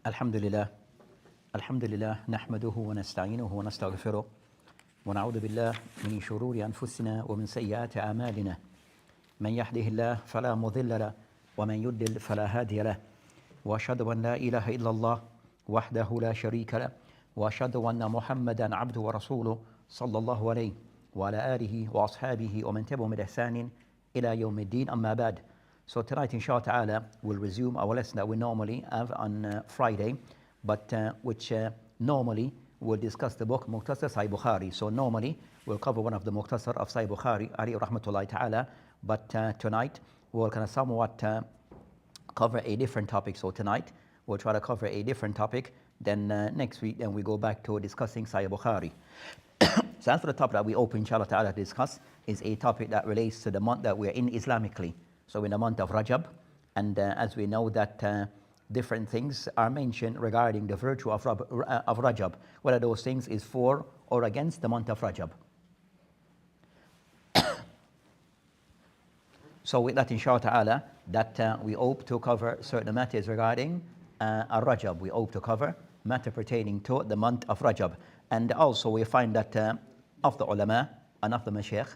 الحمد لله نحمده ونستعينه ونستغفره ونعوذ بالله من شرور أنفسنا ومن سيئات أعمالنا من يهده الله فلا مضل له ومن يضلل فلا هادي له وأشهد أن لا إله إلا الله وحده لا شريك له وأشهد أن محمدا عبده ورسوله صلى الله عليه وعلى آله وأصحابه ومن تبعهم بإحسان إلى يوم الدين أما بعد. So tonight, inshallah ta'ala, we'll resume our lesson that we normally have on Friday, but which normally we'll discuss the book Mukhtasar Sahih Bukhari. So normally we'll cover one of the Mukhtasar of Sahih Bukhari, alayhi rahmatullahi ta'ala, but tonight we'll kind of somewhat cover a different topic. So tonight we'll try to cover a different topic. Then next week, then we go back to discussing Sahih Bukhari. So as for the topic that we open, inshallah ta'ala, to discuss is a topic that relates to the month that we're in Islamically. So in the month of Rajab, and as we know that different things are mentioned regarding the virtue of Rajab, whether those things is for or against the month of Rajab. So with that, inshallah ta'ala, that we hope to cover certain matters regarding Rajab. We hope to cover matter pertaining to the month of Rajab. And also we find that of the ulama and of the mashaykh,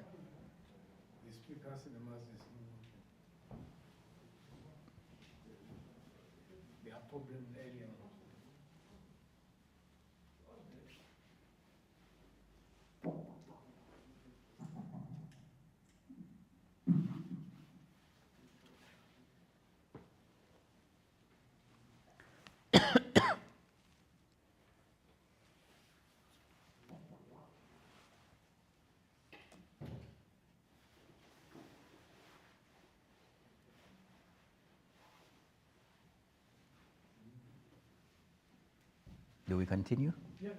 do we continue? Yeah.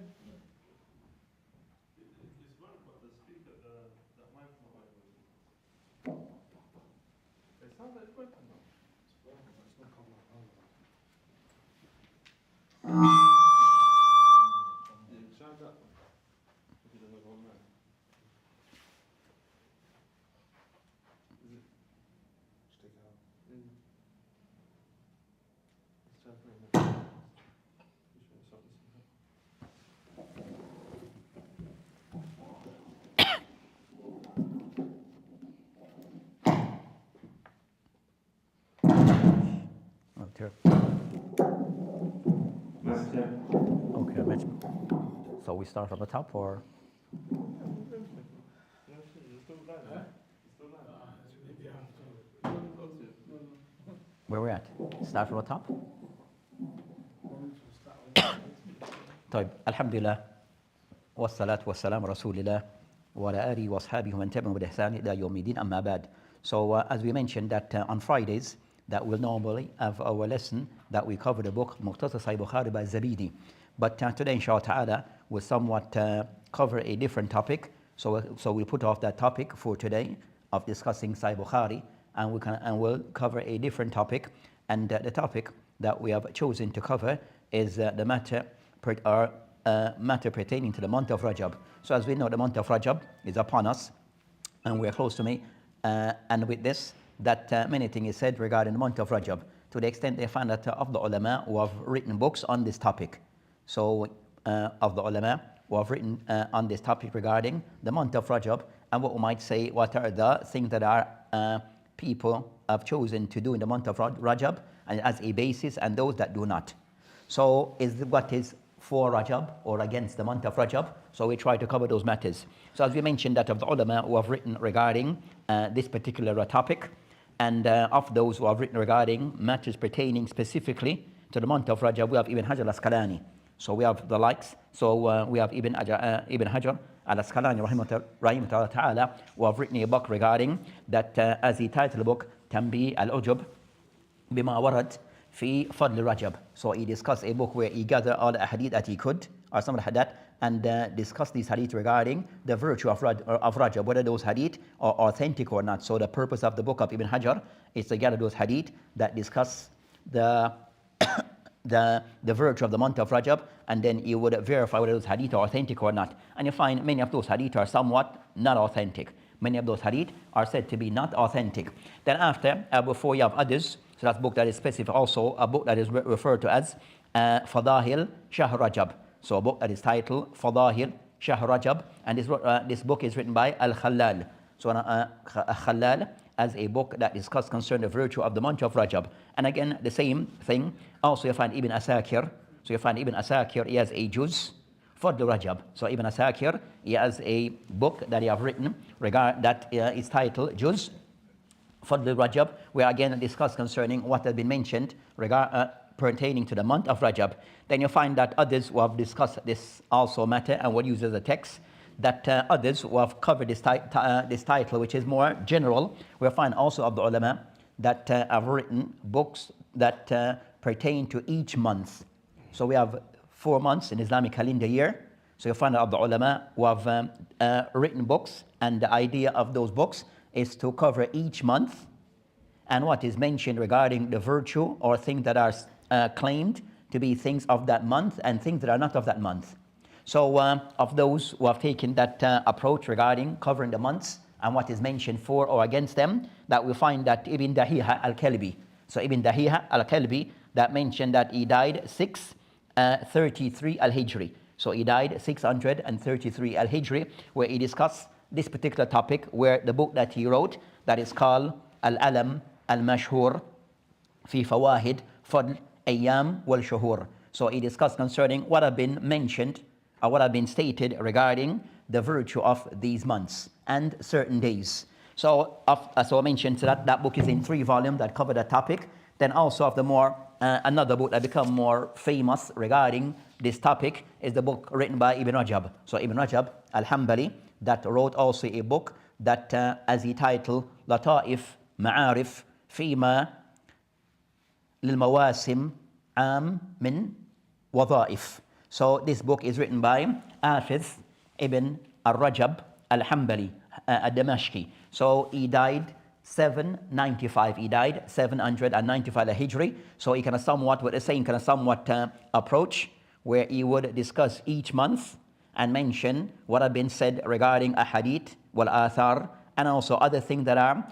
Okay, so we start from the top or? Where we're at? Start from the top? طيب الحمد لله والصلاة والسلام رسول الله وعلى آله وأصحابه ومن تبعهم بإحسان إلى يوم الدين أما بعد. So as we mentioned that on Fridays that we'll normally have our lesson that we cover the book Mukhtasar Sahih Bukhari by Zabidi. But today inshallah ta'ala we'll somewhat cover a different topic. So we put off that topic for today of discussing Sahih Bukhari, and we'll cover a different topic. And the topic that we have chosen to cover is the matter pertaining to the month of Rajab. So as we know, the month of Rajab is upon us, and we're close to me. And with this, that many things is said regarding the month of Rajab, to the extent they find that of the ulama who have written books on this topic. So of the ulama who have written on this topic regarding the month of Rajab, and what we might say, what are the things that are people have chosen to do in the month of Rajab and as a basis, and those that do not. So is what is for Rajab or against the month of Rajab? So we try to cover those matters. So as we mentioned that of the ulama who have written regarding this particular topic, and of those who have written regarding matters pertaining specifically to the month of Rajab, we have Ibn Hajar al-Asqalani. So we have the likes. So we have Ibn Hajar al-Asqalani rahimahullah ta'ala, who have written a book regarding that, as he titled the book, Tanbih al-Ujub bima warad fi fadl Rajab. So he discussed a book where he gathered all the hadith that he could, or some of the hadith, and discussed these hadith regarding the virtue of Rajab, whether those hadith are authentic or not. So the purpose of the book of Ibn Hajar is to gather those hadith that discuss the virtue of the month of Rajab, and then you would verify whether those hadith are authentic or not. And you find many of those hadith are somewhat not authentic. Many of those hadith are said to be not authentic. Then after, before you have others, so that's a book that is specific, also a book that is referred to as Fadahil Shahr Rajab. So a book that is titled Fadahil Shahr Rajab, and this book is written by Al-Khallal. So Khallal as a book that discusses concerning the virtue of the month of Rajab. And again, the same thing. Also you find Ibn Asakir. So you find Ibn Asakir, he has a juz, Fadl Rajab. So Ibn Asakir, he has a book that he have written that is titled Juz, Fadl Rajab, where again discuss concerning what has been mentioned pertaining to the month of Rajab. Then you find that others who have discussed this also matter and will use as a text, that others who have covered this title, which is more general. We'll find also of the ulama that have written books that pertain to each month. So we have 4 months in Islamic calendar year. So you'll find out of the ulama who have written books, and the idea of those books is to cover each month and what is mentioned regarding the virtue or things that are claimed to be things of that month and things that are not of that month. So of those who have taken that approach regarding covering the months and what is mentioned for or against them, that we find that Ibn Dahiha al-Kalbi. So Ibn Dahiha al-Kalbi, that mentioned that he died 633 al-Hijri. So he died 633 al-Hijri, where he discussed this particular topic, where the book that he wrote, that is called Al-Alam al-Mashhur fi Fawahid Fadl Ayyam wal-Shuhur. So he discussed concerning what have been mentioned or what have been stated regarding the virtue of these months and certain days. So as I mentioned, so that book is in 3 volumes that cover that topic. Then also of the more another book that become more famous regarding this topic is the book written by Ibn Rajab. So Ibn Rajab al-Hanbali, that wrote also a book that as he titled Lata'if Ma'arif Fima Lil-Mawasim Am Min Wadha'if. So this book is written by Hafiz Ibn al-Rajab al-Hanbali al-Damashqi. So he died 795. He died 795 al-Hijri. So he kind of somewhat, with the same kind of somewhat approach, where he would discuss each month and mention what have been said regarding ahadith wal athar, and also other things that are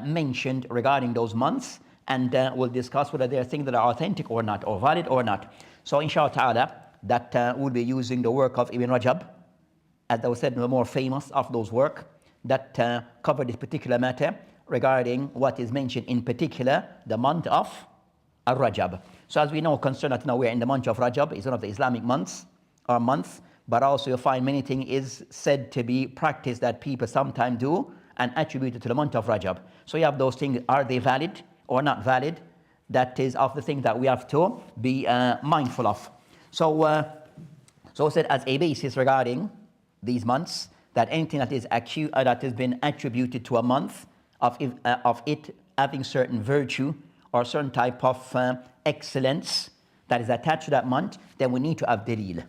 mentioned regarding those months, and we'll discuss whether they are things that are authentic or not, or valid or not. So inshallah ta'ala, that we'll be using the work of Ibn Rajab, as I said, the more famous of those work that cover this particular matter regarding what is mentioned in particular the month of Rajab. So as we know, concerning now we're in the month of Rajab, it's one of the Islamic months, but also you'll find many things is said to be practice that people sometimes do and attributed to the month of Rajab. So you have those things, are they valid or not valid? That is of the things that we have to be mindful of. So said as a basis regarding these months, that anything that is that has been attributed to a month of it having certain virtue or certain type of excellence that is attached to that month, then we need to have dalil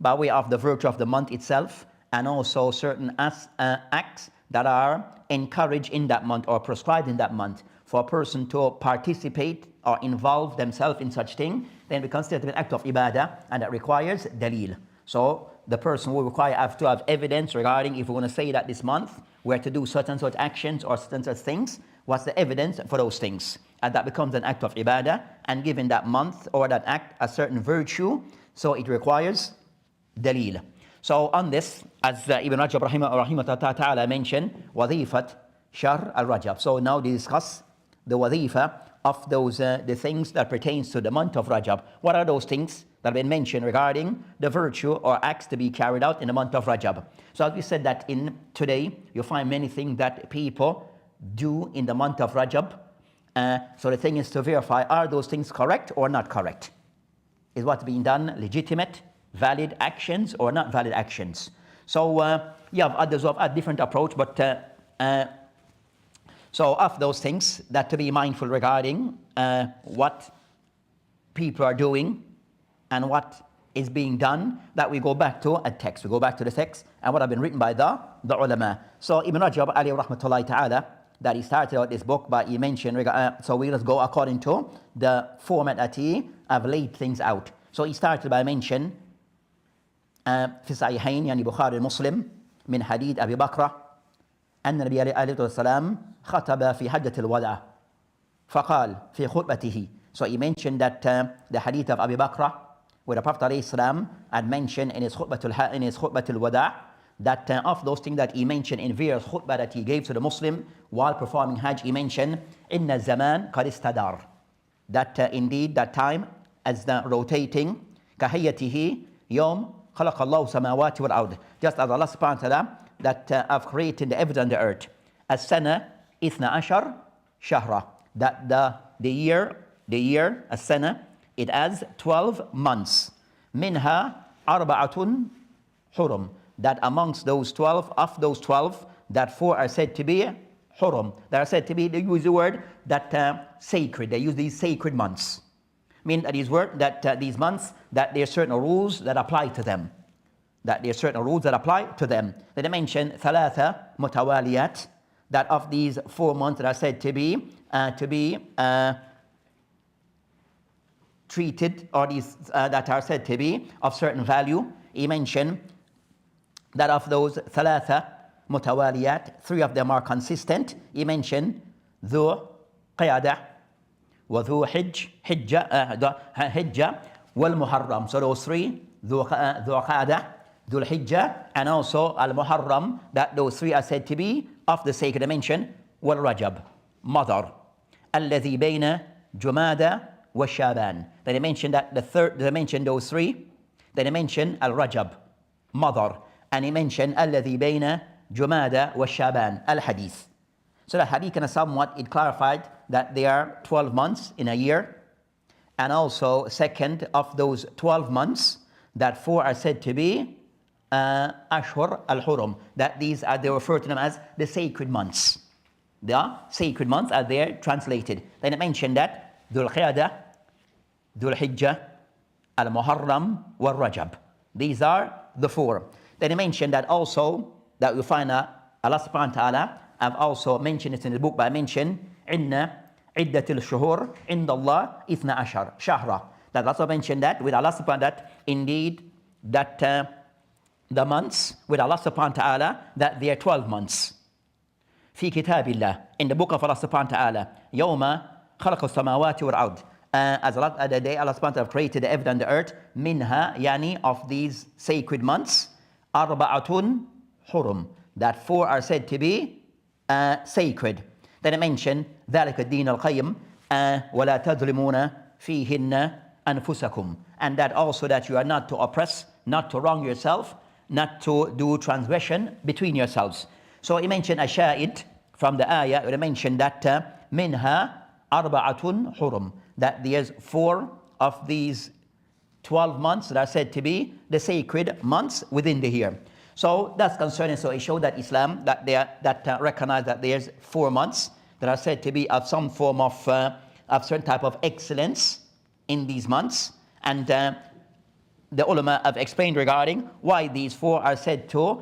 by way of the virtue of the month itself, and also certain acts that are encouraged in that month or prescribed in that month for a person to participate or involve themselves in such thing, then we consider it to be an act of ibadah, and that requires dalil. So the person will have to have evidence regarding, if we want to say that this month we're to do certain such actions or certain such things, what's the evidence for those things? And that becomes an act of ibadah, and given that month or that act a certain virtue, so it requires dalil. So on this, as Ibn Rajab rahimahullah ta'ala mentioned, wadhifat shahr al-Rajab. So now they discuss the wadhifa of those the things that pertains to the month of Rajab. What are those things that have been mentioned regarding the virtue or acts to be carried out in the month of Rajab? So as we said that in today, you'll find many things that people do in the month of Rajab. So the thing is to verify, are those things correct or not correct? Is what's being done legitimate, valid actions or not valid actions? So you have others who have a different approach, but so of those things that to be mindful regarding what people are doing and what is being done, that we go back to a text. We go back to the text and what have been written by the ulama. So Ibn Rajab alayhi rahmatullahi ta'ala, that he started out this book, but he mentioned, so we just go according to the format that he have laid things out. So he started by mentioning في صحيحين يعني بخاري مسلم من حديث أبي بكر أن النبي عليه الصلاة والسلام خطب في حجة الوداع فقال في خطبته So he mentioned that the hadith of Abu Bakr, where the Prophet ﷺ had mentioned in his khutbatul wada, that of those things that he mentioned in various khutbah that he gave to the Muslim while performing Hajj, he mentioned, Inna zaman qad istadar, that indeed that time as the rotating, kahiyatihi yawm khalaqa Allahu samawati wal ard, just as Allah subhanahu wa ta'ala that have created the heavens and the earth. As-sana ithna ashar shahra, that the year as-sana, it has 12 months. Minha arba'atun hurum, that amongst those 12, of those 12, that 4 are said to be hurum. They are said to be, they use the word that sacred. They use these sacred months. Mean that these months, that there are certain rules that apply to them. That there are certain rules that apply to them. They mention thalatha mutawaliyat, that of these 4 months that are said to be treated, or these that are said to be of certain value. He mentioned that of those thalatha mutawaliyat, 3 of them are consistent. He mentioned dhu qiyada wa dhu hijja wal muharram. So those 3, dhu qiyada, dhul hijja, and also al muharram, that those 3 are said to be of the sacred dimension. Wal Rajab, Madar, alladhi bayna Jumada wa Shaban. Then they mentioned that they mentioned those 3. Then they mentioned al Rajab, Madar, and he mentioned alladhi bayna Jumada wa Shaban, al hadith. So the hadith kind of somewhat it clarified that there are 12 months in a year, and also second of those 12 months, that 4 are said to be Ashhur al-Hurum, that these are, they refer to them as the sacred months. The sacred months are there translated. Then it mentioned that Dhul Qiyada, Dhul Hijjah, Al-Muharram, wal Rajab. These are the 4. Then it mentioned that also, that we find Allah subhanahu wa ta'ala have also mentioned it in the book by mention, Inna iddatil shuhur inda Allah ithna ashar shahra. That also mentioned that with Allah subhanahu wa ta'ala, that indeed that the months with Allah subhanahu wa ta'ala, that they are 12 months. في كتاب الله, in the book of Allah subhanahu wa ta'ala, يوم خلق السماوات والأرض, as Allah, the day Allah subhanahu wa ta'ala created the heaven and the earth, minha, yani of these sacred months, arba'atun hurum, that 4 are said to be sacred. Then I mentioned ذلك الدين القيم ولا تظلمون فيهن أنفسكم, and that also that you are not to oppress, not to wrong yourself, not to do transgression between yourselves. So he mentioned a shahid from the ayah, he mentioned that minha arba'atun hurum, that there's 4 of these 12 months that are said to be the sacred months within the year. So that's concerning. So it showed that Islam, that they recognize that there's 4 months that are said to be of some form of certain type of excellence in these months, and the ulama have explained regarding why these 4 are said to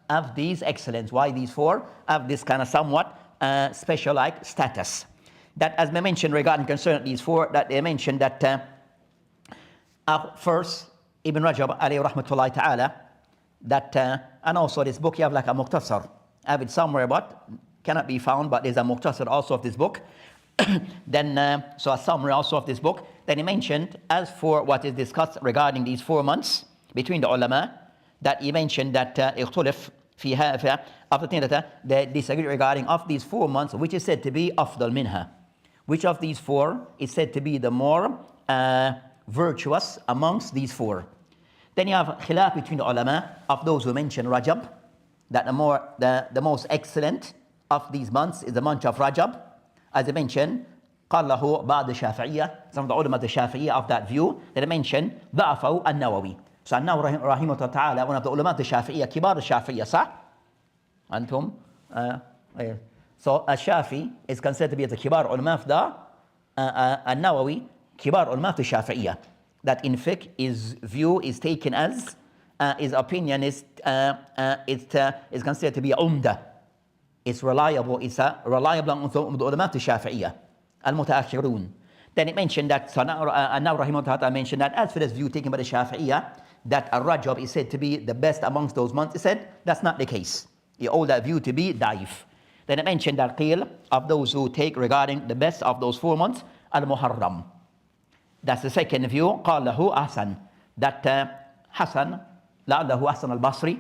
have these excellence, why these 4 have this kind of somewhat special-like status. That, as we mentioned regarding concerning these 4, that they mentioned that first, Ibn Rajab alayhi rahmatullahi ta'ala, that and also this book you have like a muqtasar, I have it somewhere but cannot be found, but there's a muqtasar also of this book. Then so a summary also of this book. Then he mentioned, as for what is discussed regarding these 4 months between the ulama, that he mentioned that اختلف فيها, after thing that they disagree regarding of these 4 months, which is said to be أفضل منها, which of these 4 is said to be the more virtuous amongst these 4. Then you have khilaf between the ulama of those who mention Rajab, that the most excellent of these months is the month of Rajab. As I mentioned, قال له بعض الشافعية, some of the ulama of the Shafi'iyya of that view, that I mentioned ضعفه النووي. So النووي رحمه الله تعالى, one of the ulama of the Shafi'iyya, كبار الشافعية, صح؟ أنتم So الشافعي is considered to be the كبار ulama of the النووي, كبار ulama of the Shafi'iyya. That in fiqh, his view is taken as, his opinion is considered to be umda. It's reliable, it's a reliable on the ulama of the Shafi'iyya, al-mutaakhirun. Then it mentioned that, so now rahimahullah mentioned that as for this view taken by the Shafi'iyya, that al-Rajab is said to be the best amongst those months, he said that's not the case. He hold that view to be daif. Then it mentioned that qil of those who take regarding the best of those 4 months, al-Muharram. That's the second view. قاله Hasan. That Hasan, لعله Hasan al-Basri,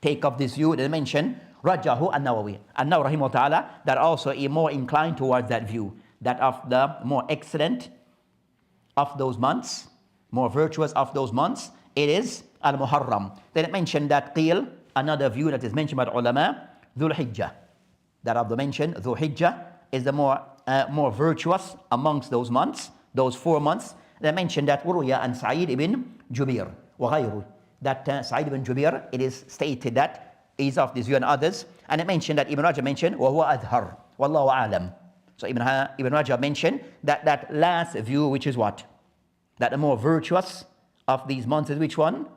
take up this view. They mention Rajahu an-Nawawi. An-Nawawi rahimahullah ta'ala, that also is more inclined towards that view. That of the more excellent of those months, more virtuous of those months, it is al-Muharram. Then it mentioned that qil, another view that is mentioned by the ulama, Dhul Hijjah. That of the mention, Dhul Hijjah is the more virtuous amongst those months, those 4 months. They mentioned that Uruya and Sa'id ibn Jubair wa ghayru. That Sa'id ibn Jubair, it is stated that is of this view and others. And it mentioned that Ibn Rajab mentioned, wa huwa adhar, wallahu a'lam. So Ibn Rajab mentioned that last view, which is what? That the more virtuous of these months is which one?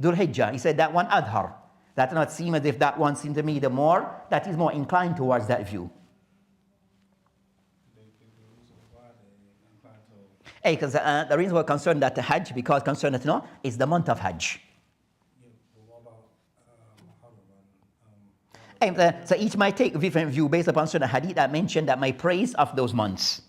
Dhul Hijjah. He said that one adhar. That does not seem as if that one seems to me the more, that is more inclined towards that view. Because the reason we're concerned that the Hajj, because concerned that is the month of Hajj. So each might take a different view based upon certain hadith that mentioned that my praise of those months.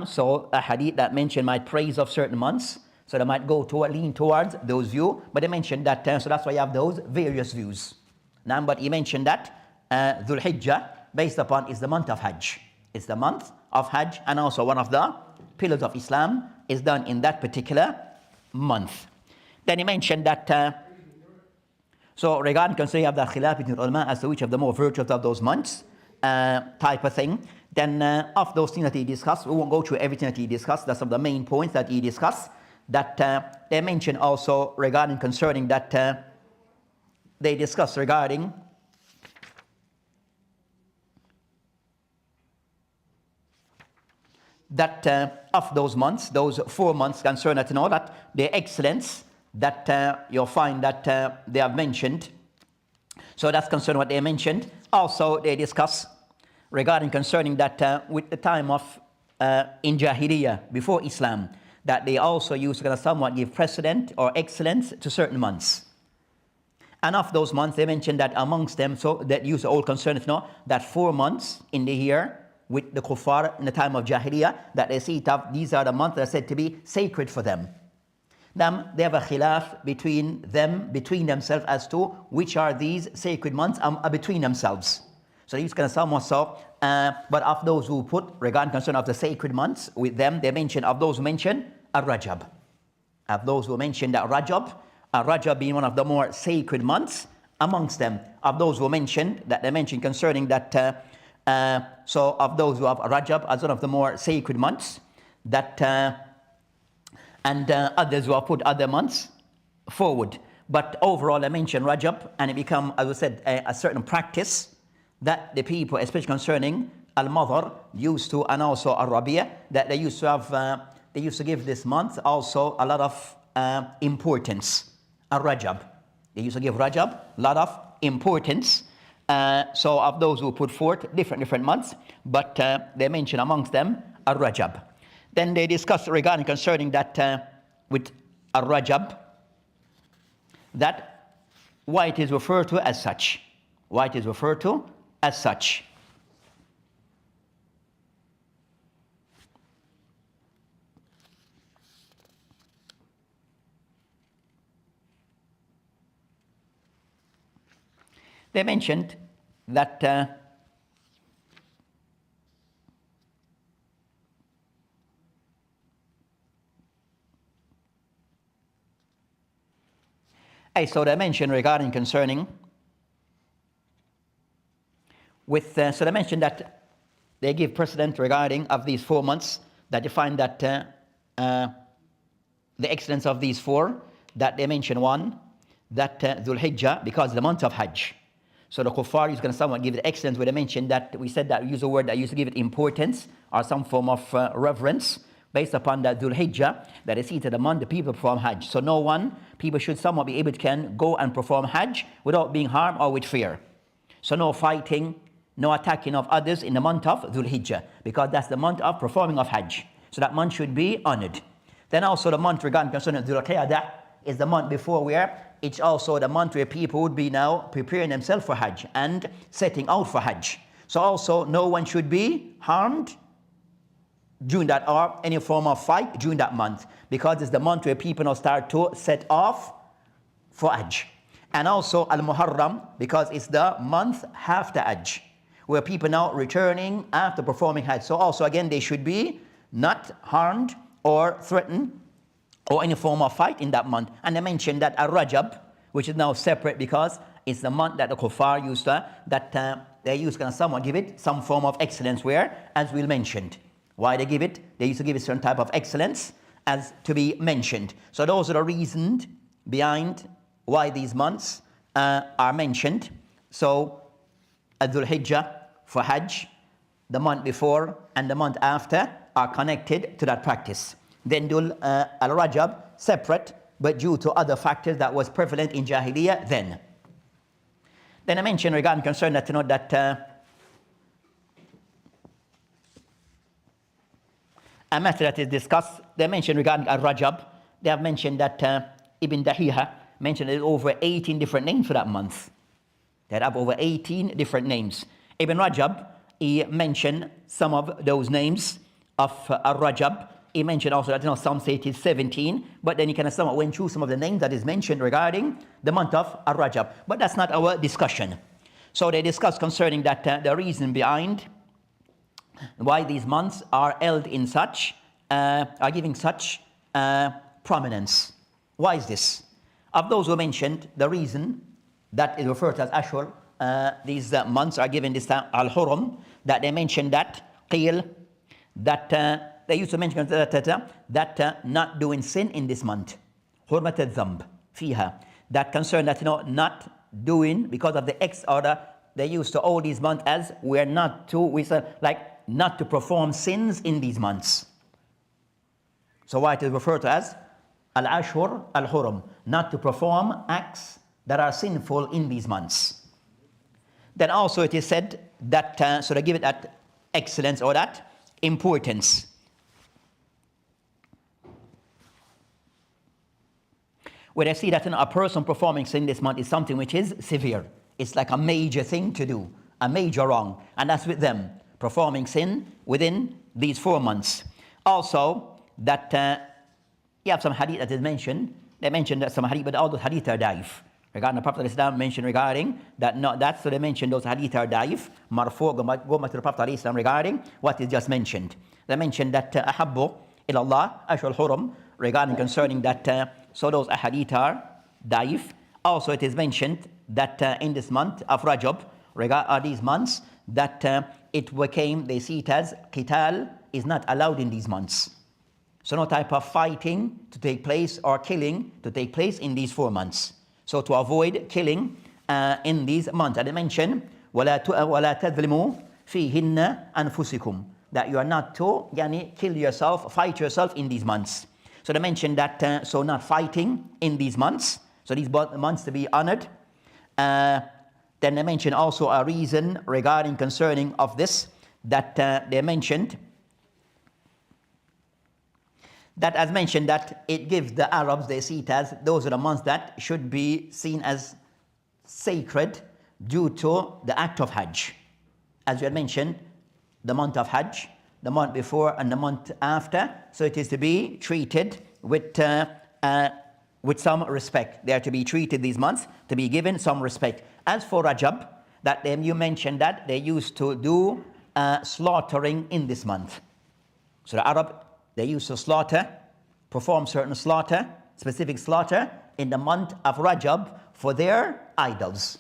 So a hadith that mentioned my praise of certain months, so they might lean towards those views, but they mentioned that, so that's why you have those various views. But he mentioned that Dhul Hijjah, based upon, is the month of Hajj. It's the month of Hajj, and also one of the pillars of Islam is done in that particular month. Then he mentioned that, so regarding concerning of the khilaf between ulama as to which of the more virtuous of those months, type of thing, then of those things that he discussed, we won't go through everything that he discussed. That's some of the main points that he discussed. That they mentioned also regarding concerning that they discussed regarding that of those months, those 4 months concerned that that the excellence that you'll find that they have mentioned. So that's concerned what they mentioned. Also they discuss regarding concerning that with the time of in Jahiliyyah, before Islam, that they also used to somewhat give precedent or excellence to certain months. And of those months, they mentioned that amongst them, so that used to all concern, that 4 months in the year with the kuffar in the time of Jahiliyyah, that they see that these are the months that are said to be sacred for them. Now, they have a khilaf between themselves as to which are these sacred months between themselves. So these kind of somewhat so, but of those who put regarding concern of the sacred months with them, they mention of those who mention Rajab. Of those who mention that Rajab being one of the more sacred months amongst them. Of those who mentioned that they mentioned concerning that, so of those who have Rajab as one of the more sacred months, that and others who have put other months forward. But overall, I mentioned Rajab, and it become, as I said, a certain practice that the people, especially concerning Al-Madhar, used to, and also Al-Rabi'a, that they used to have, they used to give this month also a lot of importance. Al-Rajab. They used to give Rajab a lot of importance. So of those who put forth different months, but they mention amongst them Al-Rajab. Then they discuss regarding concerning that with Al-Rajab, that why it is referred to as such. Why it is referred to as such. They mentioned that so they mentioned regarding concerning with so they mentioned that they give precedent regarding of these 4 months, that you find that the excellence of these 4, that they mention one, that Dhul Hijjah, because the month of Hajj. So the kuffar is going to somewhat give it excellence, where they mentioned that we said that we use a word that used to give it importance or some form of reverence based upon that Dhul Hijjah, that is seated among the people perform Hajj. So people should somewhat be able to can go and perform Hajj without being harmed or with fear. So no fighting, no attacking of others in the month of Dhul Hijjah, because that's the month of performing of Hajj. So that month should be honored. Then also the month regarding concerning Dhul Qiyadah is the month before, where it's also the month where people would be now preparing themselves for Hajj and setting out for Hajj. So also no one should be harmed during that, or any form of fight during that month, because it's the month where people now start to set off for Hajj. And also Al-Muharram, because it's the month after Hajj, where people now returning after performing Hajj. So also again, they should be not harmed or threatened or any form of fight in that month. And I mentioned that Rajab, which is now separate because it's the month that the kuffar used to, they used to somewhat give it some form of excellence, where, as we mentioned, why they give it, they used to give it certain type of excellence as to be mentioned. So those are the reasons behind why these months are mentioned. So Dhul Hijjah for Hajj, the month before and the month after are connected to that practice. Then Dhul Al-Rajab separate, but due to other factors that was prevalent in Jahiliyyah then. Then I mentioned regarding concern that, you know, that a matter that is discussed, they mentioned regarding Al-Rajab, they have mentioned that Ibn Dahiha mentioned it over 18 different names for that month. They have over 18 different names. Ibn Rajab, he mentioned some of those names of Al-Rajab. He mentioned also that, you know, some say it is 17, but then he kind of somewhat went through some of the names that is mentioned regarding the month of Al-Rajab. But that's not our discussion. So they discussed concerning that the reason behind why these months are held in such, are giving such prominence. Why is this? Of those who mentioned the reason that is referred to as Ashur, these months are given this Al-Hurum, that they mentioned that qil, that they used to mention that not doing sin in this month, hurmat al-dhanb fiha, that concern that, you know, not doing because of the X order, they used to all these months as we're not to, we said like not to perform sins in these months. So why it is referred to as Al-Ashur Al-Hurum, not to perform acts that are sinful in these months. Then also it is said that, so they give it that excellence or that importance. Where they see that, you know, a person performing sin this month is something which is severe. It's like a major thing to do, a major wrong. And that's with them, performing sin within these 4 months. Also, that you have some hadith that is mentioned. They mentioned that some hadith, but all those hadith are daif. Regarding the Prophet of Islam mentioned regarding that, not that, so they mentioned those hadith are daif, marfu, go back to the Prophet of Islam regarding what is just mentioned. They mentioned that ahabbu ilallah ashul hurum, regarding concerning that, so those hadith are daif. Also it is mentioned that in this month of Rajab, these months, that it became, they see it as qital is not allowed in these months. So no type of fighting to take place or killing to take place in these 4 months. So to avoid killing in these months. And they mention وَلَا تَظْلِمُوا فِيهِنَّ أَنفُسِكُمْ, that you are not to kill yourself, fight yourself in these months. So they mentioned that, so not fighting in these months. So these months to be honored. Then they mentioned also a reason regarding concerning of this, that they mentioned that, as mentioned, that it gives the Arabs, they see it as those are the months that should be seen as sacred due to the act of Hajj. As you had mentioned, the month of Hajj, the month before and the month after, so it is to be treated with some respect. They are to be treated, these months, to be given some respect. As for Rajab, that you mentioned that they used to do slaughtering in this month. So the Arab, they used to slaughter, perform certain slaughter, specific slaughter in the month of Rajab for their idols.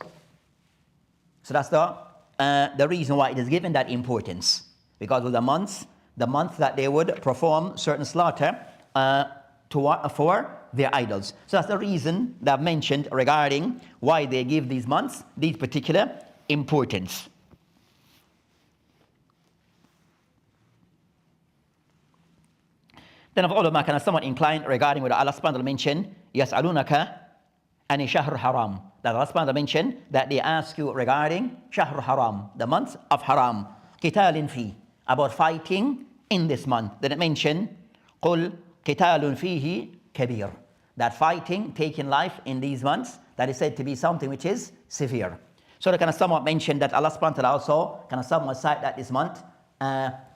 So that's the reason why it is given that importance, because of the month that they would perform certain slaughter for their idols. So that's the reason that I've mentioned regarding why they give these months these particular importance. Then of ulama kind of somewhat inclined regarding what Allah subhanahu wa ta'ala mentioned, يَسْأَلُونَكَ أَنِ شَهْرُ haram. That Allah subhanahu wa ta'ala mentioned that they ask you regarding شهر haram, the month of haram, قِتَالٍ فِي, about fighting in this month. Then it mentioned قُلْ قِتَالٌ فِيهِ كَبِيرٌ, that fighting, taking life in these months, that is said to be something which is severe. So they kind of somewhat mentioned that Allah subhanahu wa ta'ala also kind of somewhat cite that this month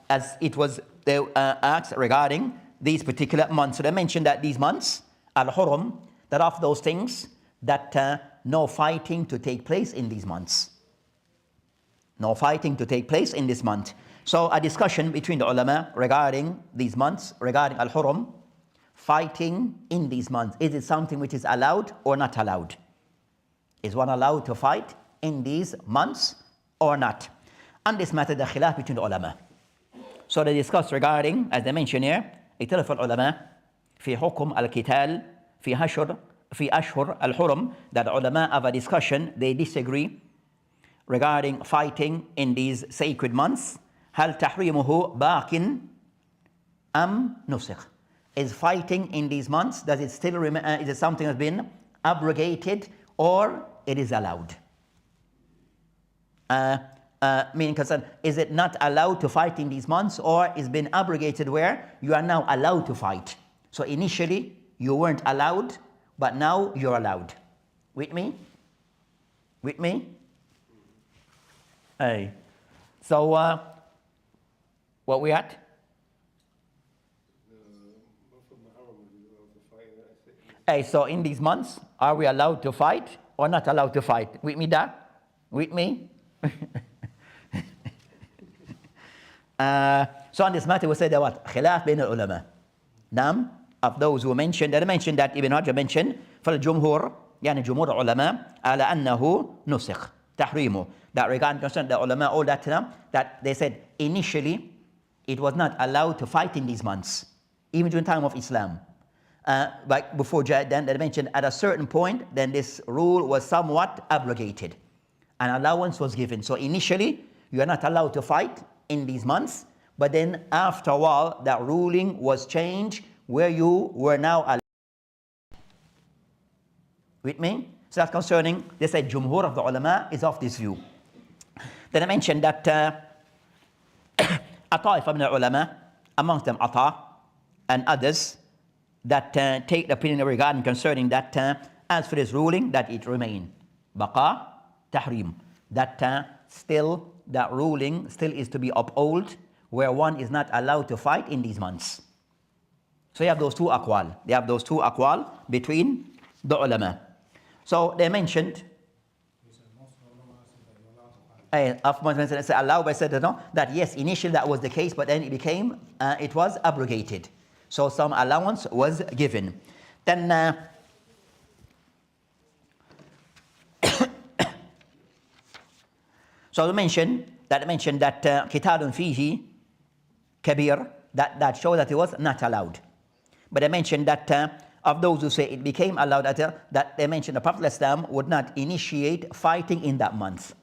as it was they asked regarding these particular months. So they mentioned that these months, al-hurum, that of those things that no fighting to take place in these months. No fighting to take place in this month. So a discussion between the ulama regarding these months, regarding al-hurum, fighting in these months. Is it something which is allowed or not allowed? Is one allowed to fight in these months or not? On this matter, the khilaf between the ulama. So they discuss regarding, as they mention here, اختلف العلماء في حكم القتال في أشهر الحرم, that the ulama have a discussion, they disagree regarding fighting in these sacred months. هل تحريمه باق أم نسخ? Is fighting in these months, does it still remain, is it something that's been abrogated or it is allowed? Meaning concern, is it not allowed to fight in these months, or is been abrogated where you are now allowed to fight? So initially you weren't allowed, but now you're allowed. With me? With me? Hey. So what we at? Hey, so in these months, are we allowed to fight or not allowed to fight? With me, da? With me? So on this matter we say that what? خلاف بين العلماء. Nam, of those who mentioned, they mentioned that Ibn Rajab mentioned, فالجمهور, يعني جمهور العلماء على أنه نسخ تحريمه. That regarding concern the ulama, all that they said initially it was not allowed to fight in these months, even during the time of Islam. Like before jihad, then they mentioned at a certain point, then this rule was somewhat abrogated. An allowance was given. So initially, you are not allowed to fight in these months, but then after a while, that ruling was changed where you were now allowed. With me? So that's concerning, they said Jumhur of the ulama is of this view. Then I mentioned that Ata ibn ulama, amongst them Ata and others, that take the opinion regarding concerning that as for this ruling, that it remain. Baqa, tahrim. That still, that ruling still is to be upheld, where one is not allowed to fight in these months. So you have those two aqwal. They have those two aqwal between the ulama. So they mentioned, allowed by said that yes, initially that was the case, but then it became, it was abrogated. So some allowance was given. Then so they mentioned that kitabun fihi kabir, that showed that it was not allowed. But they mentioned that of those who say it became allowed, that they mentioned the Prophet ﷺ would not initiate fighting in that month.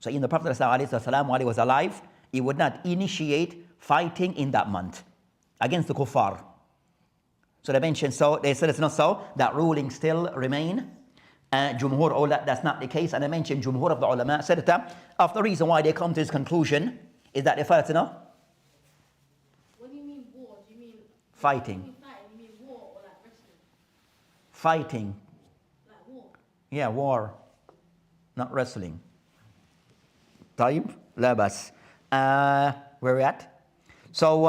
So in the Prophet ﷺ, while he was alive, he would not initiate fighting in that month against the kuffar. So they mentioned, so they said it's not so, that ruling still remain. Jumhur, all that's not the case. And I mentioned Jumhur of the ulama said that of the reason why they come to this conclusion is that they felt, What do you mean war? Do you mean fighting? You mean war or like wrestling? Fighting. Like war? Yeah, war, not wrestling. طيب, لا بس. Where we at? So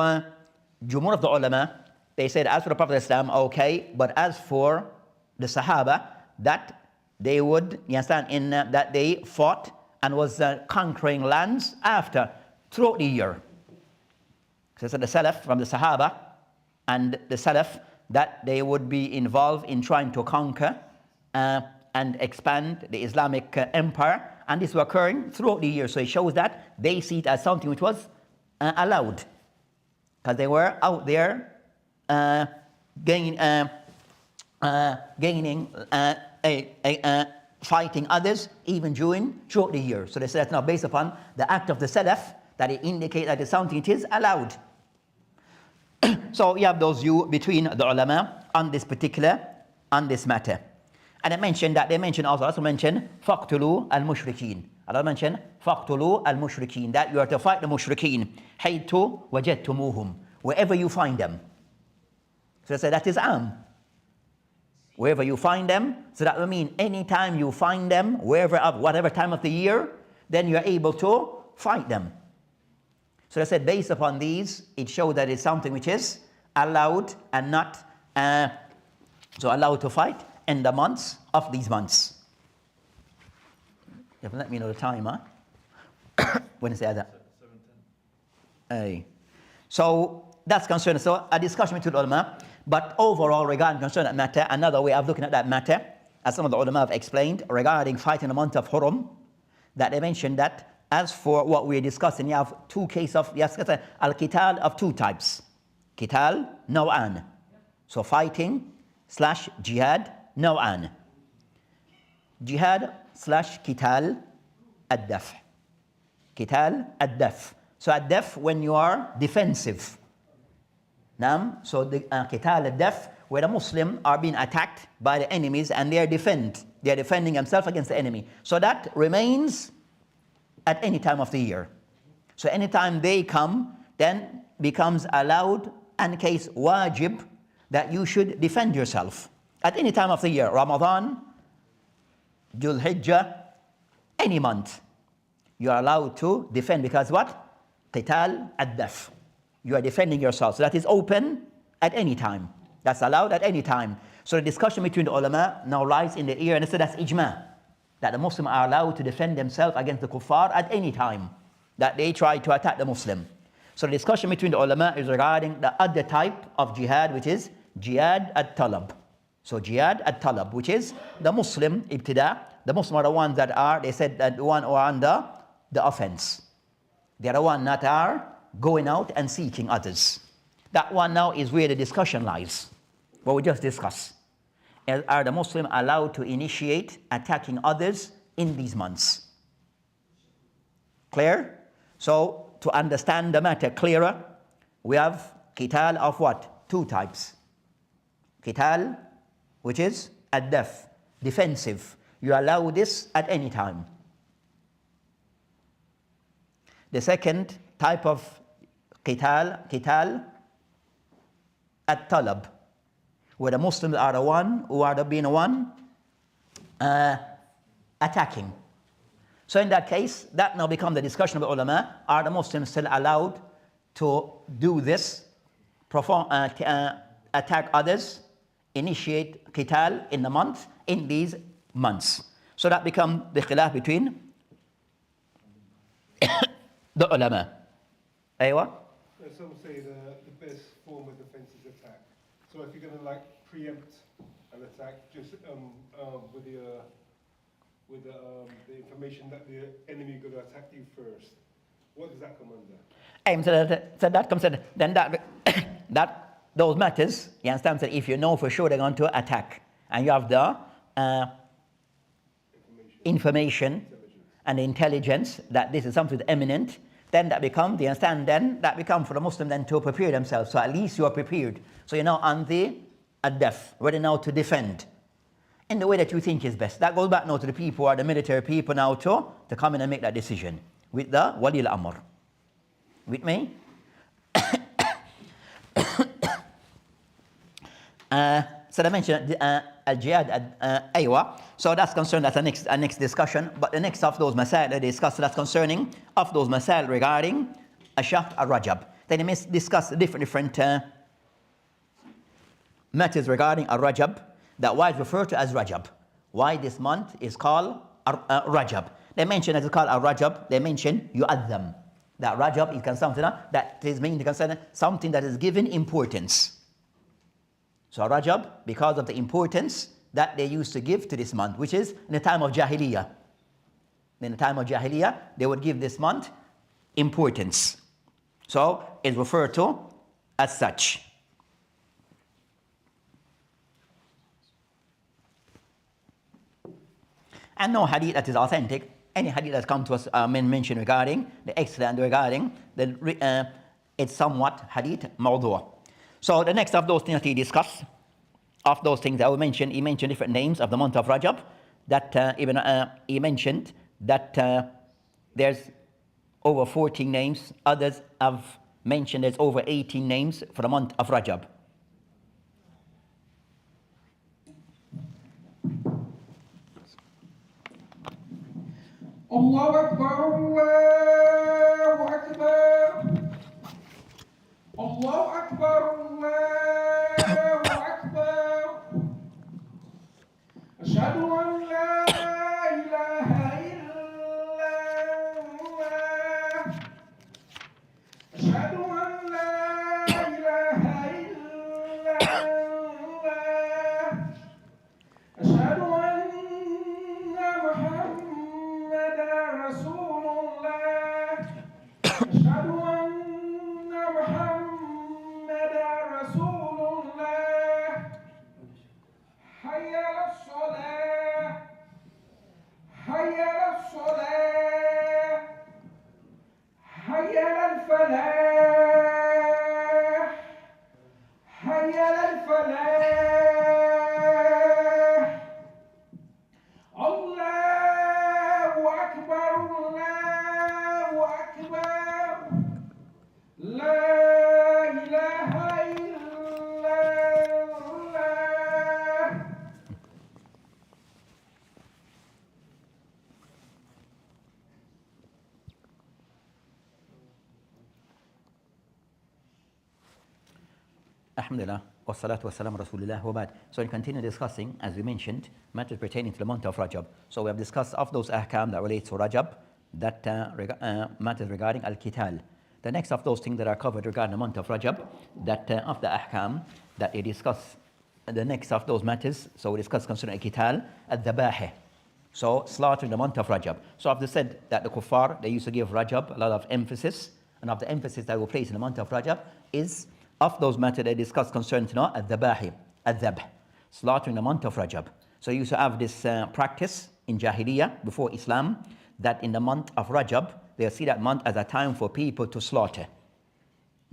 Jumhur of the ulama, they said as for the Prophet Islam, okay, but as for the Sahaba, that they would, you understand, in that they fought and was conquering lands after, throughout the year. So the Salaf from the Sahaba and the Salaf, that they would be involved in trying to conquer and expand the Islamic empire, and this was occurring throughout the year. So it shows that they see it as something which was allowed, because they were out there gaining, fighting others even throughout the year. So they said that's now based upon the act of the Salaf, that it indicates that it's something it is allowed. So you have those views between the ulama on this matter. And they mentioned also mentioned فَقْتُلُوا الْمُشْرِكِينَ. Allah mentioned فَقْتُلُوا الْمُشْرِكِينَ, that you are to fight the mushrikeen. حَيْثُ وَجَدْتُمُوهُم, wherever you find them. So they say that is wherever you find them. So that will mean anytime you find them, wherever, whatever time of the year, then you're able to fight them. So I said based upon these, it showed that it's something which is allowed and not, so allowed to fight in the months of these months. You have to let me know the time, huh? When is that? 7:10. So that's concerned. So a discussion between ulama, but overall regarding concern that matter, another way of looking at that matter, as some of the ulama have explained regarding fighting the month of Hurum, that they mentioned that as for what we're discussing, you have two cases of al-qital of two types. Qital, naw'an. So fighting / jihad, naw'an. Jihad / qital ad-daf. Qital ad-daf. So ad-daf when you are defensive. So the qital ad-daf, where the Muslims are being attacked by the enemies and they are defending themselves against the enemy. So that remains at any time of the year. So anytime they come, then becomes allowed and case wajib that you should defend yourself. At any time of the year, Ramadan, Dhul Hijjah, any month, you are allowed to defend because what? Qital ad-daf. You are defending yourself. So that is open at any time. That's allowed at any time. So the discussion between the ulama now lies in the ear, and they say that's ijma, that the Muslims are allowed to defend themselves against the kuffar at any time that they try to attack the Muslim. So the discussion between the ulama is regarding the other type of jihad, which is jihad at-talab. So jihad at-talab, which is the Muslim ibtida. The Muslims are the ones that are, they said that the one who are under the offense. They are the ones that are going out and seeking others. That one now is where the discussion lies, what we just discussed. Are the Muslims allowed to initiate attacking others in these months? Clear? So to understand the matter clearer, we have qital of what? Two types. Qital, which is ad-daf, defensive. You allow this at any time. The second type of qital at-talab, where the Muslims are the one who are being the one attacking. So in that case, that now becomes the discussion of the ulama. Are the Muslims still allowed to do this, attack others, initiate qital in the month, in these months? So that becomes the khilaf between the ulama. Aywa? Some say the best form of defense is attack. So if you're going to like preempt an attack, just with the information that the enemy is going to attack you first, what does that come under? So that comes in, then that those matters, you understand, that if you know for sure they're going to attack and you have the information and the intelligence that this is something imminent, then that becomes, do you understand, then that becomes for the Muslim then to prepare themselves. So at least you are prepared. So you're now on the ad-daf, ready now to defend in the way that you think is best. That goes back now to the people who are the military people now to come in and make that decision with the wali al-amr. With me? So I mentioned al-jihad, aywa. So that's concerned, that's a next discussion. But the next of those masail they discuss, that's concerning of those masail regarding Shahr al-Rajab. Then they discuss different matters regarding al-Rajab, that why it's referred to as Rajab. Why this month is called Rajab. They mention as it's called al-Rajab, they mention yu'adham. That Rajab is something that is meant to consider something that is given importance. So Rajab, because of the importance that they used to give to this month, which is in the time of Jahiliyyah. In the time of Jahiliyyah, they would give this month importance. So it's referred to as such. And no hadith that is authentic. Any hadith that comes to us mentioned regarding the excellent regarding it's somewhat hadith mawdu'. So the next of those things that he discussed, of those things that I will mention, he mentioned different names of the month of Rajab. That he mentioned that there's over 14 names. Others have mentioned there's over 18 names for the month of Rajab. Allahu Akbar, Allahu Akbar. الفلاح حي على الفلاح الله أكبر الله أكبر لا إله إلا الله. Alhamdulillah, wassalatu wassalamu rasulillah wa ba'd. So we continue discussing, as we mentioned, matters pertaining to the month of Rajab. So we have discussed of those ahkam that relate to Rajab, that matters regarding al-Qital. The next of those things that are covered regarding the month of Rajab, that of the ahkam that we discuss, the next of those matters, so we discuss concerning al-Qital, al-Dhabahi. So slaughter in the month of Rajab. So I've said that the kuffar, they used to give Rajab a lot of emphasis, and of the emphasis that will place in the month of Rajab is of those matters they discuss concerning al-Dhabahi, al-Dhabh, slaughter in the month of Rajab. So you used to have this practice in Jahiliyyah before Islam, that in the month of Rajab, they'll see that month as a time for people to slaughter.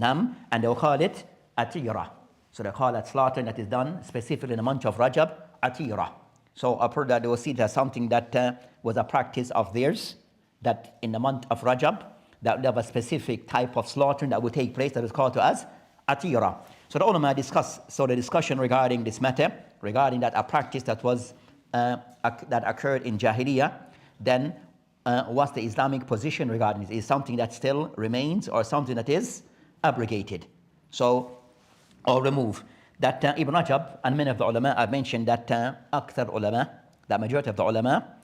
And they'll call it atira. So they call that slaughter that is done specifically in the month of Rajab, atira. So I've heard that they will see it as something that was a practice of theirs, that in the month of Rajab, that would have a specific type of slaughtering that would take place that is called to us atira. So the ulama discuss, so the discussion regarding this matter, regarding that a practice that was that occurred in Jahiliyyah, then what's the Islamic position regarding it? Is something that still remains or something that is abrogated? So, or removed. That Ibn Rajab and many of the ulama have mentioned that akthar ulama, that majority of the ulama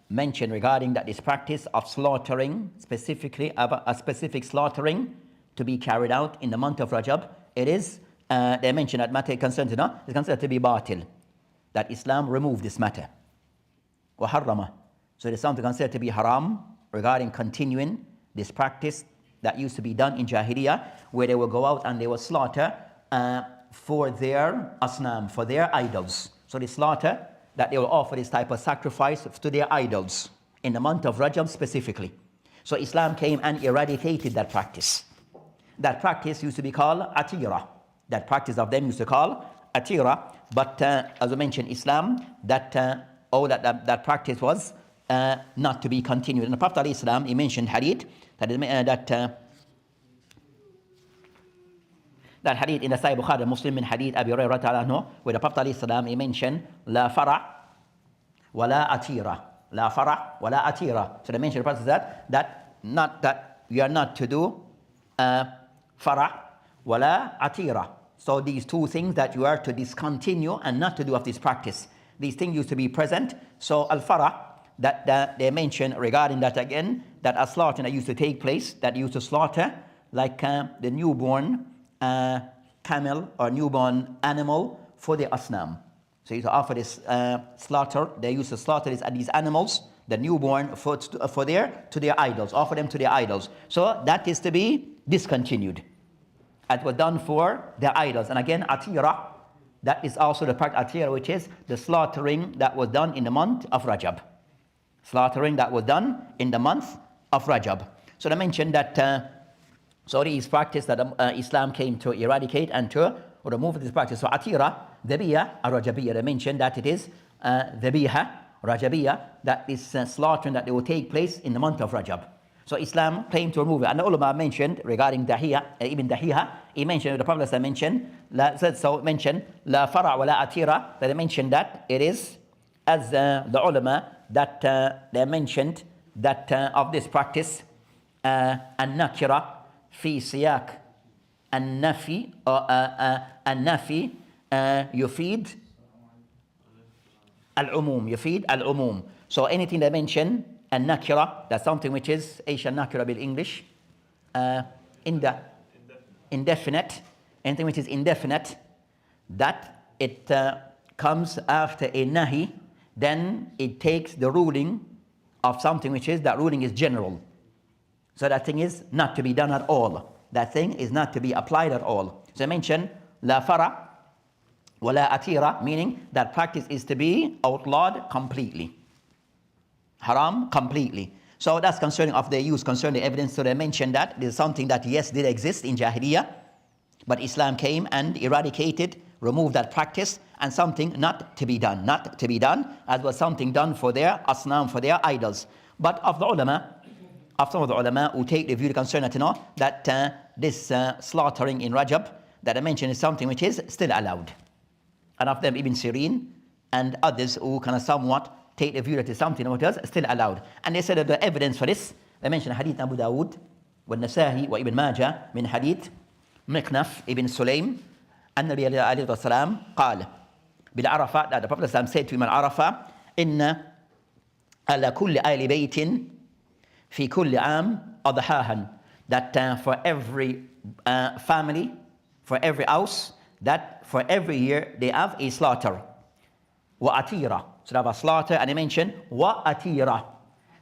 mentioned regarding that this practice of slaughtering, specifically a specific slaughtering to be carried out in the month of Rajab, it is, they mention that matter is considered to be batil, that Islam removed this matter. وَحَرَّمَ. So it is something considered to be haram regarding continuing this practice that used to be done in Jahiliyyah, where they will go out and they will slaughter for their asnam, for their idols. So they slaughter, that they will offer this type of sacrifice to their idols in the month of Rajab specifically. So Islam came and eradicated that practice. That practice used to be called atira. That practice of them used to call atira. But as I mentioned, Islam, that practice was not to be continued. And the Prophet ﷺ, he mentioned hadith, that hadith in the Sahih Bukhari, Muslim in hadith Abi Hurairah ta'ala anhu, where the Prophet ﷺ, he mentioned la fara' wa la atira. La fara' wa la atira. So they mentioned the Prophet that you are not to do fara' wa la atira. So these two things that you are to discontinue and not to do of this practice. These things used to be present. So al-fara', that they mention regarding that again, that a slaughter that used to take place, that used to slaughter like the newborn camel or newborn animal for the asnam. So you used to offer this slaughter, they used to slaughter these animals, the newborn to their idols, offer them to their idols. So that is to be discontinued. It was done for their idols. And again, atira, that is also the part atira, which is the slaughtering that was done in the month of Rajab. Slaughtering that was done in the month of Rajab. So they mentioned that these practice that Islam came to eradicate and to remove this practice. So atira, dhabiya, rajabiyya, they mentioned that it is dhabiha, rajabiyya, that is slaughtering that they will take place in the month of Rajab. So Islam claimed to remove it. And the ulama mentioned regarding Dahiya, Ibn Dahiya, he mentioned, the Prophet mentioned, la fara' wa la atira, that they mentioned that it is, as the ulama, that they mentioned that of this practice, an-nakira fi siyak an-nafi, an-nafi yufid al-umum. So anything they mention, an-nakira, that's something which is, ايش النكرة بالإنجليش? Indefinite. Anything which is indefinite, that it comes after a nahi, then it takes the ruling of something which is, that ruling is general. So that thing is not to be done at all. That thing is not to be applied at all. So I mentioned, la fara' wa la atira, meaning that practice is to be outlawed completely. Haram completely. So that's concerning of their use, concerning the evidence. So they mentioned that there's something that yes did exist in Jahiliyyah, but Islam came and eradicated, removed that practice, and something not to be done, as was something done for their asnam, for their idols. But of the ulama, of some of the ulama who take the view concerning that this slaughtering in Rajab that I mentioned is something which is still allowed. And of them Ibn Sirin and others who kind of somewhat take the view that it's something which is still allowed. And they said that the evidence for this, they mentioned hadith Abu Dawood, والنسائي وابن ماجه من حديث مقنف ibn Sulaim أن النبي عليه الصلاة والسلام قال بالعرفة, that the Prophet ﷺ said to him at Arafah, إن على كل آل بيت في كل عام أضحاها, that for every family, for every house, that for every year they have a slaughter. وأتيرة, so they have a slaughter, and they mention وأتيرة.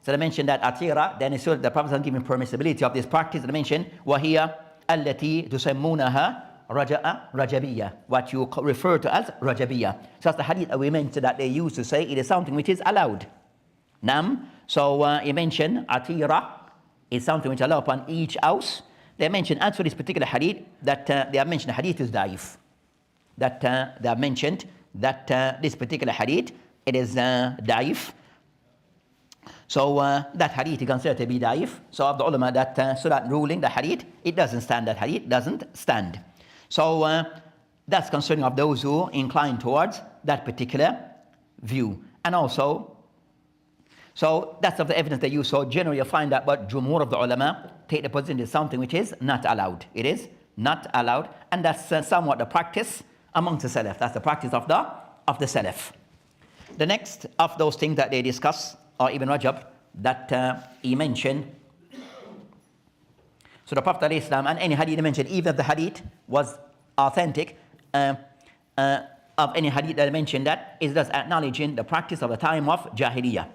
So they mentioned that atira, then it's the Prophet is giving permissibility of this practice. They mention وهي التي تسمونها رجبية, what you refer to as Rajabiyya. So that's the hadith that we mentioned that they used to say it is something which is allowed. Nam, so he mentioned atira is something which is allowed upon each house. They mentioned, as for this particular hadith, that they have mentioned hadith is da'if. That they have mentioned that this particular hadith, it is da'if. So that hadith is considered to be da'if. So of the ulama that so that ruling the hadith, it doesn't stand. That hadith doesn't stand. So that's concerning of those who incline towards that particular view. And also, so that's of the evidence that you saw. Generally, you find that, but jumhur of the ulama take the position is something which is not allowed. It is not allowed, and that's somewhat the practice amongst the salaf. That's the practice of the salaf. The next of those things that they discuss, or Ibn Rajab, that he mentioned. So the Prophet ﷺ, and any hadith he mentioned, even if the hadith was authentic, of any hadith that I mentioned, that is just acknowledging the practice of the time of Jahiliyyah.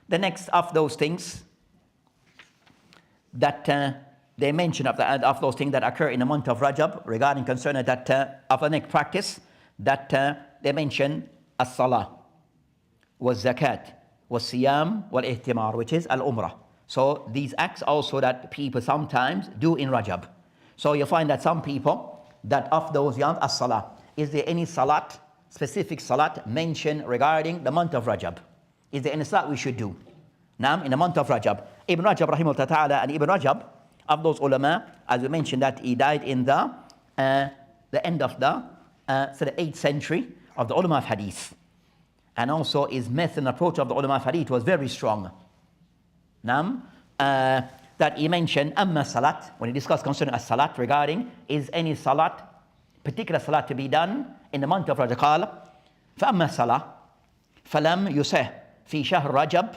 The next of those things that they mention of those things that occur in the month of Rajab regarding concerning that of the next practice, that they mention as-salah, was-zakat, was-siyam, wal-ihtimar, which is al-umrah. So these acts also that people sometimes do in Rajab. So you find that some people that of those young as-salah, is there any salat, specific salat mentioned regarding the month of Rajab? Is there any salat we should do? Now, in the month of Rajab, Ibn Rajab rahimahullah ta'ala, and Ibn Rajab, of those ulama, as we mentioned, that he died in the end of the 8th century of the ulama of hadith. And also his method and approach of the ulama of hadith was very strong. Now, that he mentioned amma salat, when he discussed concerning as-salat regarding, is any salat, particular salat to be done in the month of Rajab, قال فأما الصلاة فلم يصح في شهر رجب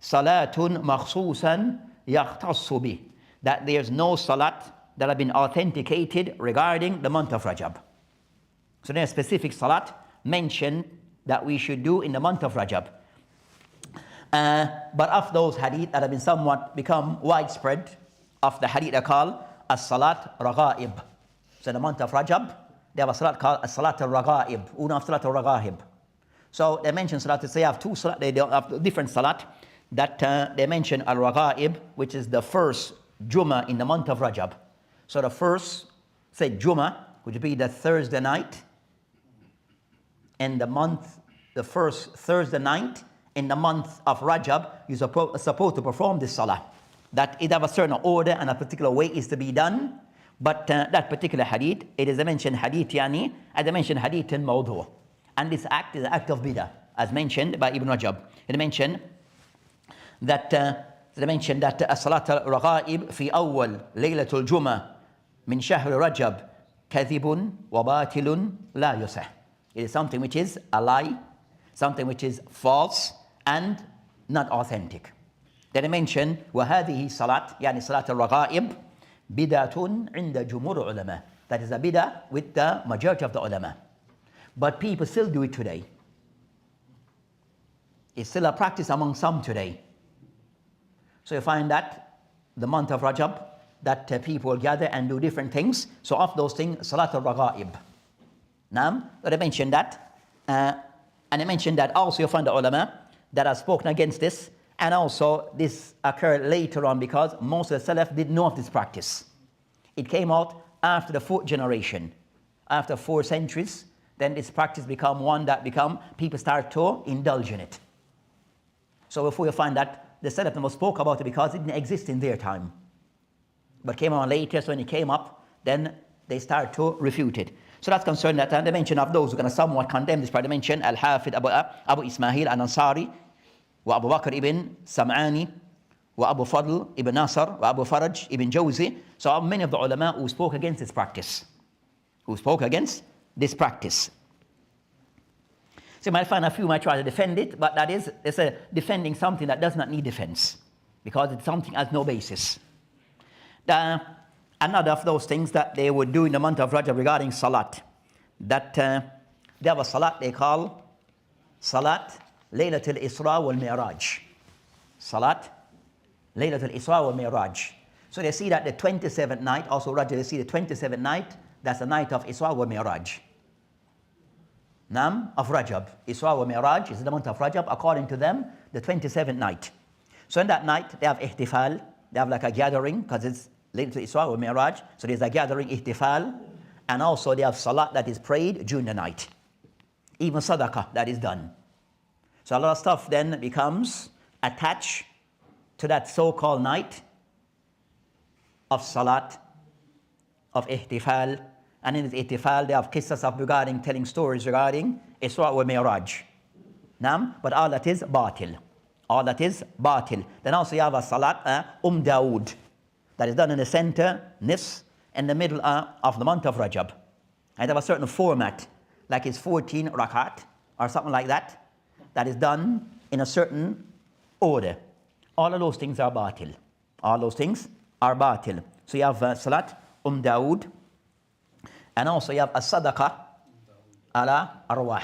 صلاة مخصوصا يختص به, that there's no salat that have been authenticated regarding the month of Rajab. So there's a specific salat mentioned that we should do in the month of Rajab. But of those hadith that have been somewhat become widespread, of the hadith they call as-salat raghaib. So in the month of Rajab, they have a salat called as-salat al-raghaib, una of salat al-raghaib. So they mention salat, they have two salat, they have different salat, that they mention al-raghaib, which is the first Jummah in the month of Rajab. So the first, say Jummah, which would be the Thursday night in the month, the first Thursday night in the month of Rajab, you're supposed to perform this salah. That it have a certain order and a particular way is to be done. But that particular hadith, it is a mentioned hadith yani, as I mentioned hadith in mawdu'. And this act is an act of bid'ah, as mentioned by Ibn Rajab. It mentioned that as-salat al-raghaib fi awwal laylatul Jummah min shahr Rajab kadhibun wa batilun la yusah. It is something which is a lie, something which is false and not authentic. Then I mentioned وهذه صلاة يعني صلاة الرغائب بدعة عند جمهور العلماء. That is a bid'ah with the majority of the ulama. But people still do it today. It's still a practice among some today. So you find that the month of Rajab, that people gather and do different things. So of those things, Salat al-Raghaib. Now, but I mentioned that. And I mentioned that also you find the ulama that have spoken against this. And also, this occurred later on because most of the Salaf didn't know of this practice. It came out after the 4th generation. After 4 centuries, then this practice become one that people start to indulge in it. So before you find that, the Salaf never spoke about it because it didn't exist in their time. But came on later, so when it came up, then they start to refute it. So that's concerned that the mention of those who are going to somewhat condemn this part. They mention Al-Hafid Abu Ismail Al-Ansari, wa Abu Bakr ibn Sam'ani, wa Abu Fadl ibn Nasr, wa Abu Faraj ibn Jawzi. So many of the ulama who spoke against this practice. So you might find a few might try to defend it, but it's a defending something that does not need defense, because it's something has no basis. Another of those things that they would do in the month of Rajab regarding salat, that they have a salat they call Salat Laylatul Isra wal Mi'raj. Salat Laylatul Isra wal Mi'raj. So they see that the 27th night, also Rajab, they see the 27th night, that's the night of Isra wal Mi'raj. Of Rajab. Isra wal Mi'raj is the month of Rajab, according to them, the 27th night. So in that night, they have ihtifal, they have like a gathering, because it's linked to Isra wal Mi'raj, so there's a gathering, ihtifal, and also they have salat that is prayed during the night. Even sadaqah that is done. So a lot of stuff then becomes attached to that so-called night of salat, of ihtifal, and in this ihtifal they have qissas of regarding telling stories regarding Isra wal Mi'raj. But all that is batil. All that is batil. Then also you have a salat Dawood that is done in the center, nis, in the middle of the month of Rajab. And they have a certain format, like it's 14 rakat or something like that, that is done in a certain order. All of those things are batil. All those things are batil. So you have salat Dawood, and also you have a sadaqah ala arwah,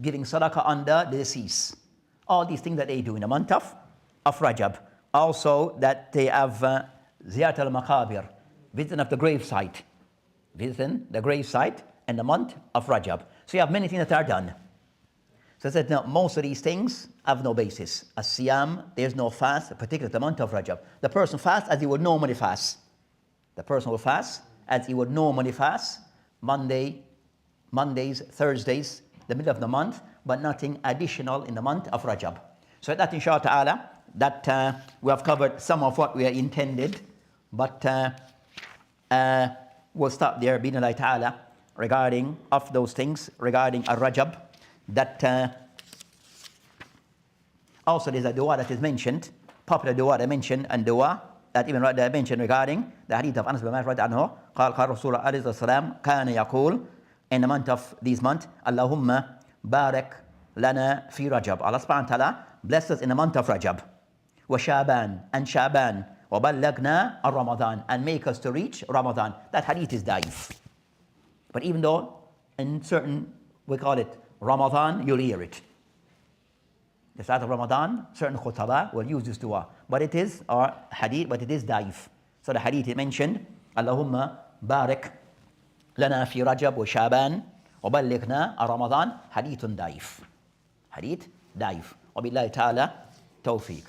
giving sadaqah under the deceased. All these things that they do in the month of Rajab. Also that they have Ziyarat al-Maqabir, visiting of the gravesite. Visiting the gravesite in the month of Rajab. So you have many things that are done. So I said, no, most of these things have no basis. As siyam, there's no fast, particularly the month of Rajab. The person fasts as he would normally fast. The person will fast as he would normally fast, Mondays, Thursdays, the middle of the month, but nothing additional in the month of Rajab. So that inshallah ta'ala, that we have covered some of what we are intended, but we'll stop there, bi'idhnillahi ta'ala, regarding of those things, regarding Rajab, that also there's a dua that is mentioned, popular dua that I mentioned, and dua that even I mentioned regarding the hadith of Anas bin Malik radhiyallahu anhu, قال Rasulullah alayhi salam كان يقول, in the month of these months, Allahumma barak lana fi Rajab. Allah subhanahu wa ta'ala bless us in the month of Rajab. Wa Shaban, and Shaban. Wa ballagna al-Ramadan, and make us to reach Ramadan. That hadith is daif. But even though in certain, we call it Ramadan, you'll hear it. The start of Ramadan, certain khutaba will use this dua. But it is, or hadith, but it is daif. So the hadith he mentioned, Allahumma barak lana fi Rajab wa Shaban wa ballighna Ramadan, hadithun daif. Hadith daif. Wa billahi ta'ala tawfiq.